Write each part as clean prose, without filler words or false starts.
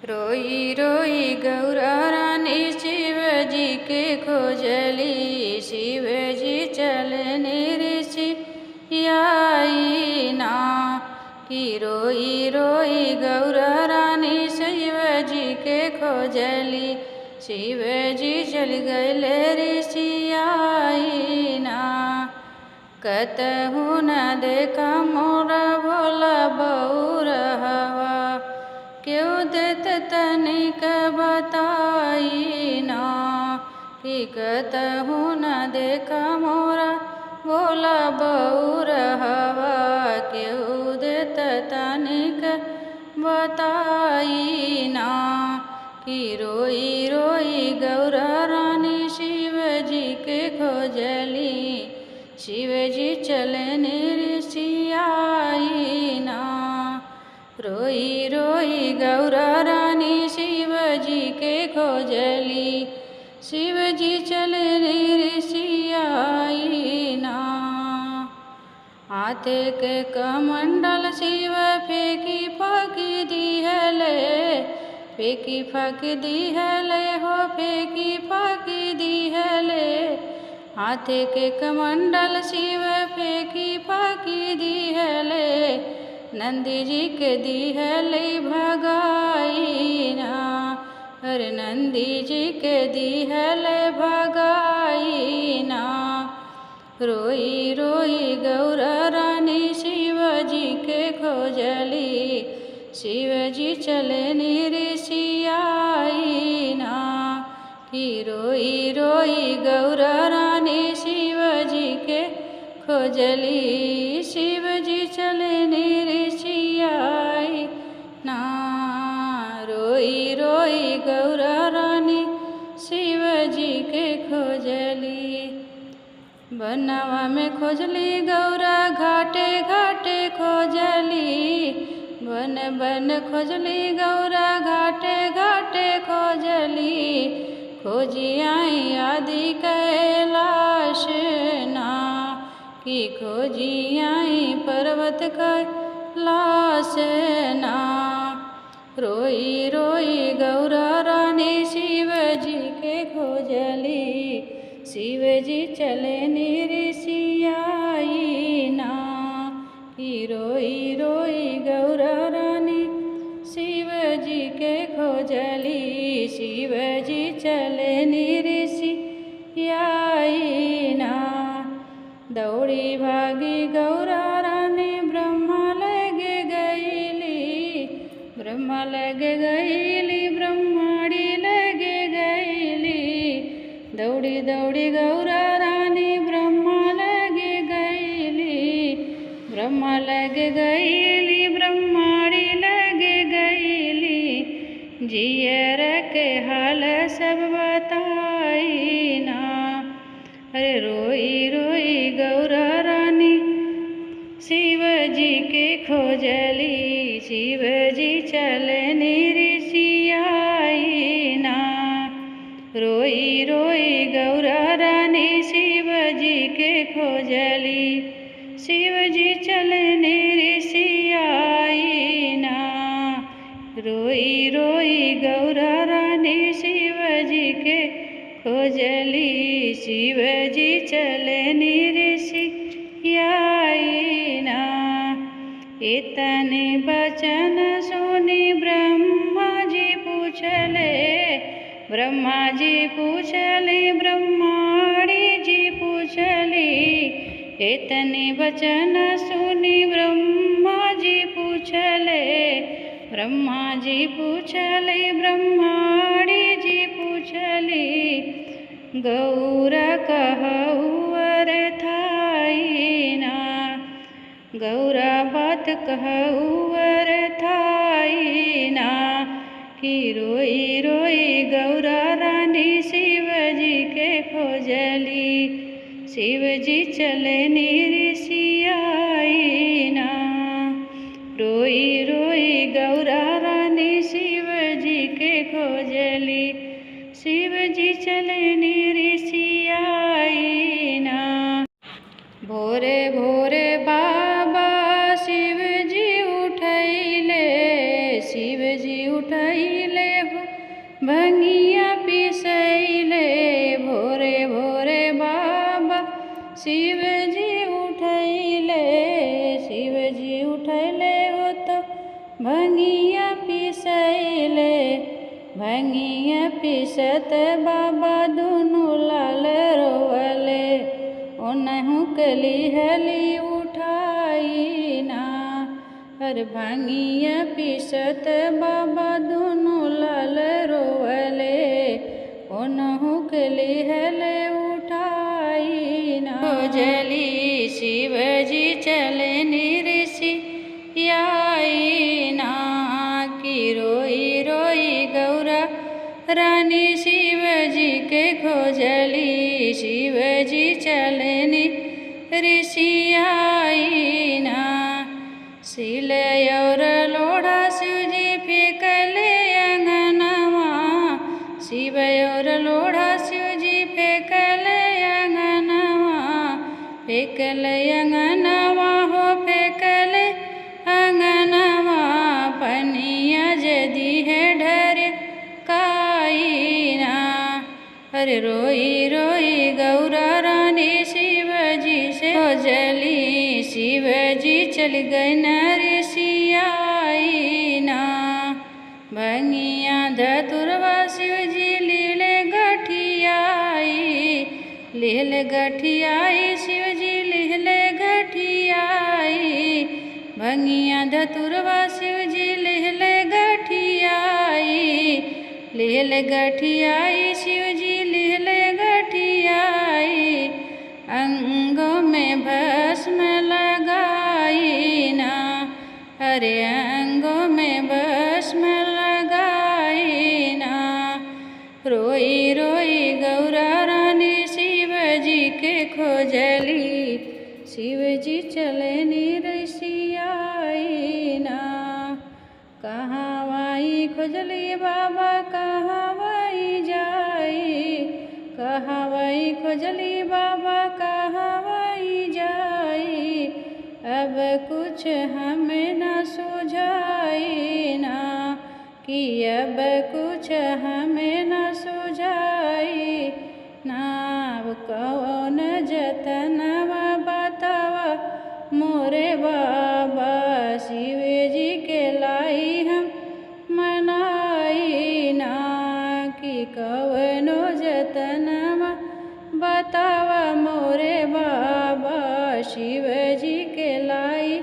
रोई रोई गौरा रानी शिव जी के खोजली, शिव जी चलने ऋषि आई ना। कि रोई रोई गौरा रानी शिव जी के खोजली, शिव जी चल गए ऋषि आई ना। कतहु न देखा मोरा भोला बउरहवा, क्यों देत तनिक बताई ना। कि कतहु न देखा मोरा भोला बउरहवा, क्यों देत तनिक बताई ना। कि रोई रोई गौरा रानी शिव जी के खोजली, शिव जी चलने ऋषि आई ना। रोई रोई गौरा रानी शिव जी के खोजली, शिव जी चलने ऋषि आई ना। हाथे के कमंडल शिव फेंकी फाकी दिहले, फेंकी फाकी दिहले हो फेंकी फाकी दिहले। हाथे के कमंडल शिव फेंकी फाकी दिहले, नंदी जी के दिहले भगाई ना। अरे नंदी जी के दिहले भगाई ना। रोई रोई गौरा रानी शिव जी के खोजली, शिव जी चलने ऋषि आई ना। कि रोई रोई गौरा रानी शिव जी के खोजली, शिव जी चलने ऋषि आई ना। रोई रोई गौरा रानी शिव जी के खोजली, बनवा में खोजली गौरा घाटे घाटे खोजली। बन बन खोजली गौरा घाटे घाटे खोजली, खोजी आई आदि कैलाश ना। कि खोजी आई पर्वत कैलाश ना। रोई रोई गौरा रानी शिव जी के खोजली, शिव जी चलने ऋषि आई ना। कि रोई रोई गौरा रानी शिव जी के खोजली, शिव जी चलने ऋषि आई ना। दौड़ी भागी गौरा रानी ब्रह्मा लगे गईली, ब्रह्मा लगे गईली ब्रह्माड़ी लगे गईली। दौड़ी दौड़ी गौरा रानी ब्रह्मा लगे गईली, ब्रह्मा लगे गईली ब्रह्माड़ी लगे गईली। जियर के हाल सब बताई ना। अरे रोई रोई गौरा रानी शिव जी के खोजली, शिव जी चलने ऋषि आई ना। रोई रोई गौरा रानी शिव जी के खोजली, शिव जी चलने ऋषि आई ना। रोई रोई गौरा रानी शिव जी के खोजली, शिव जी चलने ऋषि आई ना। इतने बचन सुनी ब्रह्मा जी पूछले, ब्रह्मा जी पूछले ब्रह्माड़ी जी पूछली। इतने वचन सुनी ब्रह्मा जी पूछले, ब्रह्मा जी पूछले ब्रह्माड़ी जी पूछली। गौरा कहु अर्थाई ना, गौरा बात कहु अर्थाई ना। कि रोई रोई गौरा रानी शिव जी के खोजली, शिव जी चलने ऋषि आई ना। रोई रोई गौरा रानी शिव जी के खोजली, शिव जी चलने ऋषि आई ना। भोरे भोरे बाबा शिव जी उठैले, शिव जी उठ भइले हो भंगिया पिसैले। भोरे भोरे बाबा शिवजी उठैले, शिवजी उठैले हो तो भंगिया पिसैले। भंगिया पिसत बाबा दुनु लाल रोवले, ओनहु कली हली उठाई ना। हर भंगिया पिसत बाबा दुनु लाल रोवले, ओनहु कली हले उठाई ना। खोजली शिवजी चले ऋषि आई ना, की रोई रोई गौरा रानी शिवजी के खोजली। शिवजी चलनी ऋषि आई ना, सिल और लोढ़ा शिवजी फेंकले अंगनवा। शिव और लोढ़ा शिवजी फेंकले अंगनवा, फेंकले अंगनवा हो फेंकले अंगनवा। पनिया जदी है ढर काई ना। अरे रोई रोई गौरा रानी शिवजी से खोजली। शिवजी चल गए न ऋषि आई ना। भंगिया धतुरवा शिवजी लीले गठियाई, लीले गठियाई शिवजी लीले गठियाई। भंगिया धतुरवा शिवजी लीले गठियाई, लीले गठियाई शिवजी लीले गठियाई। अंगों में भस्म लगाई ना, अरे अंगों में भस्म लगाई ना। रोई रोई गौरा रानी शिवजी के खोजली। शिवजी चलनी ऋषि आई ना, कहाँ वाई खोजली बाबा कहाँ वाई जाई। कहाँ वाई खोजली बाबा कहाँ वाई जाई। अब कुछ हमें न सुझाई ना, कि अब कुछ हमें न सुझाई ना। अब कौन जतनवा बतावा मोरे बाबा। शिवजी के लाई हम मनाई ना, कि कौनो जतनवा बतावा मोरे बाबा। शिवजी के लाई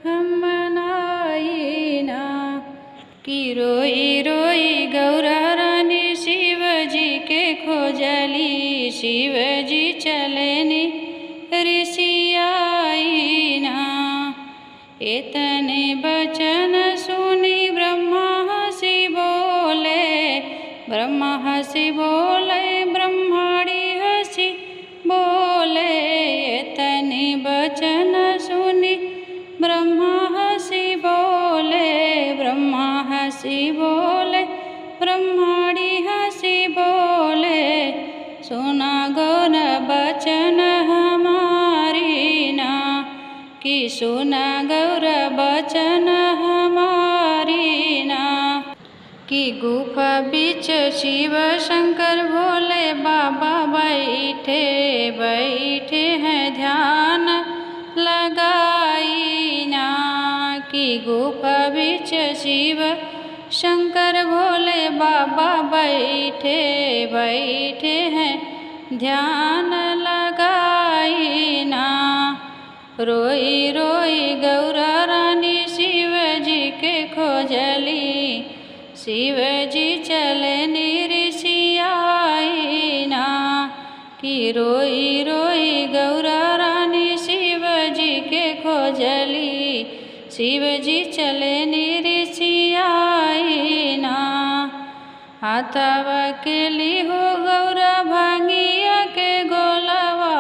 हम मनाई ना, कि रोई रोई गौरा रानी शिवजी के खोजली। शिवजी चलनी ऋषि आई ना, इतने बचन सुनी ब्रह्मा हंसी बोले। ब्रह्मा हंसी बोले ब्रह्माणी हंसी बोले। इतने बचन सुनी ब्रह्मा हंसी बोले। ब्रह्मा हंसी बोले ब्रह्माणी हंसी बोले। सुना गौर बचन हमारी ना, कि सुना गौर बचन हमारी ना। कि गुफा बीच शिव शंकर भोले बाबा बैठे बैठे हैं ध्यान लगाई ना। कि गुफा बीच शिव शंकर भोले बाबा बैठे बैठे हैं ध्यान लगाई ना। रोई रोई गौरा रानी शिवजी के खोजली। शिवजी चलनी ऋषि आई ना, कि रोई रोई गौरा रानी शिवजी के खोजली। शिवजी चलनी ऋषि आई ना। हाथवा के ली हो गौरा भंगिया के गोलवा।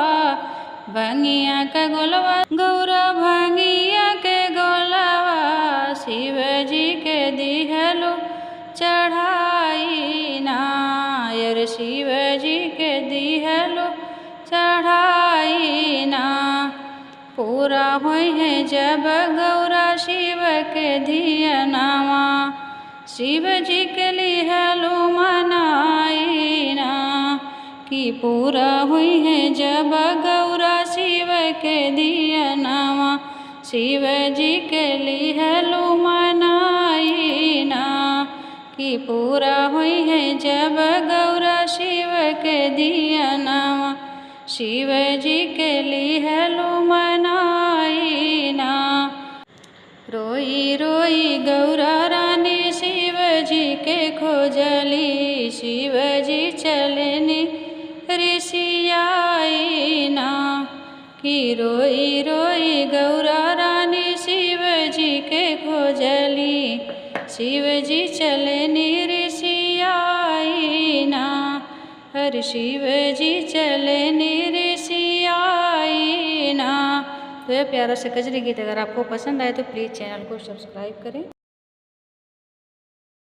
भंगिया का गोलवा गौरा भंगिया के गोलवा। शिवजी के दिहलो चढ़ाई ना। यार शिवजी के दिहलो चढ़ाई ना। पूरा होई है जब गौरा शिव के धियनावा। शिव जी के लिहलो मनाई ना कि पूरा हुई है जब गौरा शिव के दिया नामा। शिव जी के लिहलो मनाई ना कि पूरा हुई है जब गौरा शिव के दिया नामा। शिव जी के लिहलो मनाई ना। रोई रोई गौरा रानी शिव जी के खोजली। शिव जी चलनी ऋषियाई ना कि रोई रोई गौरा रानी शिव जी के खोजली। शिव जी चलनी ऋषियाई ना। हर शिव जी चलनी ऋषियाई ना। तो यह प्यारा सा कजरी गीत अगर आपको पसंद आए तो प्लीज़ चैनल को सब्सक्राइब करें।